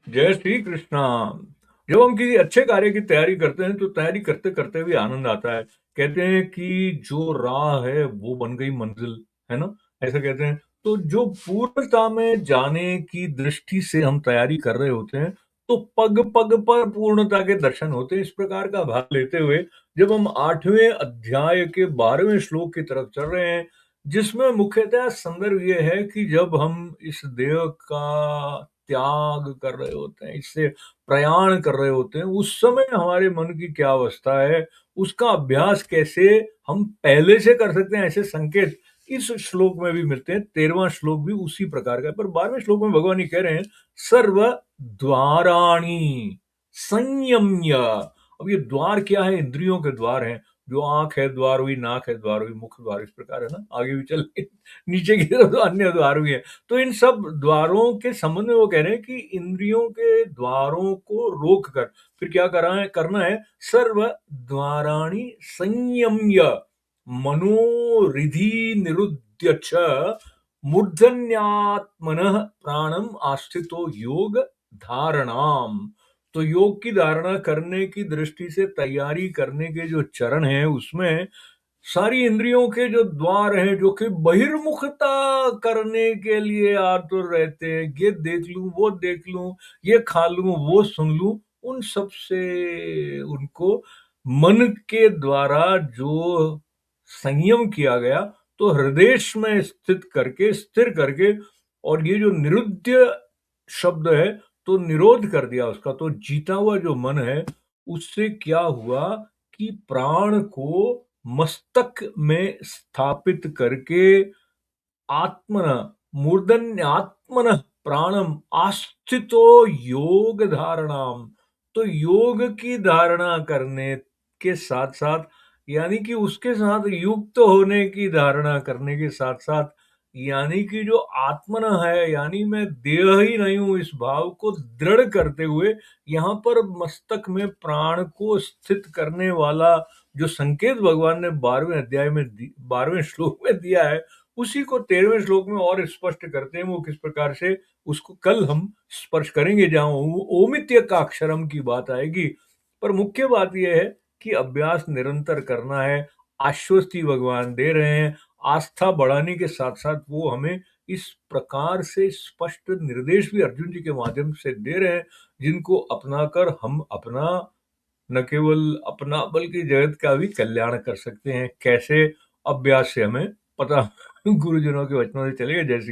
जय श्री कृष्णा। जब हम किसी अच्छे कार्य की तैयारी करते हैं तो तैयारी करते करते भी आनंद आता है। कहते हैं कि जो राह है वो बन गई मंजिल, है ना? ऐसा कहते हैं। तो जो पूर्णता में जाने की दृष्टि से हम तैयारी कर रहे होते हैं तो पग पग पर पूर्णता के दर्शन होते हैं। इस प्रकार का भाग लेते हुए जब हम 8वें अध्याय के 12वें श्लोक की तरफ चल रहे हैं, जिसमें मुख्यतः संदर्भ ये है कि जब हम इस देह का त्याग कर रहे होते हैं, इससे प्रयाण कर रहे होते हैं, उस समय हमारे मन की क्या अवस्था है, उसका अभ्यास कैसे हम पहले से कर सकते हैं, ऐसे संकेत इस श्लोक में भी मिलते हैं। 13वां श्लोक भी उसी प्रकार का है। पर 12वें श्लोक में भगवान ये कह रहे हैं, सर्व द्वाराणि संयम्य। अब ये द्वार क्या है? इंद्रियों के द्वार हैं। जो आंख है द्वार हुई, नाक है द्वार हुई, मुख द्वार, इस प्रकार है ना। आगे भी चल नीचे की तरफ तो अन्य द्वार भी है। तो इन सब द्वारों के संबंध में वो कह रहे हैं कि इंद्रियों के द्वारों को रोक कर फिर क्या करना है? सर्व द्वाराणि संयम्य मनोरिधि निरुद्य च मूर्धन्यात्मनः प्राणम आस्थितो योग धारणाम। तो योग की धारणा करने की दृष्टि से तैयारी करने के जो चरण हैं उसमें सारी इंद्रियों के जो द्वार हैं जो कि बहिर्मुखता करने के लिए आतुर रहते हैं, ये देख लूं, वो देख लूं, ये खा लूं, वो सुन लूं, उन सब से उनको मन के द्वारा जो संयम किया गया, तो हृदय में स्थिर करके, और ये जो निरुद्ध शब्द है तो निरोध कर दिया उसका। तो जीता हुआ जो मन है उससे क्या हुआ कि प्राण को मस्तक में स्थापित करके आत्मन मूर्धन्यात्मन प्राणम आस्थितो योग धारणाम। तो योग की धारणा करने के साथ साथ, यानी कि उसके साथ युक्त होने की धारणा करने के साथ साथ, यानी कि जो आत्मन है, यानी मैं देह ही नहीं हूं, इस भाव को दृढ़ करते हुए यहाँ पर मस्तक में प्राण को स्थित करने वाला जो संकेत भगवान ने 12वें अध्याय में 12वें श्लोक में दिया है, उसी को 13वें श्लोक में और स्पष्ट करते हैं। वो किस प्रकार से, उसको कल हम स्पर्श करेंगे जहां ओमित्य का अक्षरम की बात आएगी। पर मुख्य बात यह है कि अभ्यास निरंतर करना है। आश्वस्ति भगवान दे रहे हैं। आस्था बढ़ाने के साथ साथ वो हमें इस प्रकार से स्पष्ट निर्देश भी अर्जुन जी के माध्यम से दे रहे हैं, जिनको अपनाकर हम अपना न केवल अपना बल्कि जगत का भी कल्याण कर सकते हैं। कैसे? अभ्यास से हमें पता गुरुजनों के वचनों से चलेगा। जैसे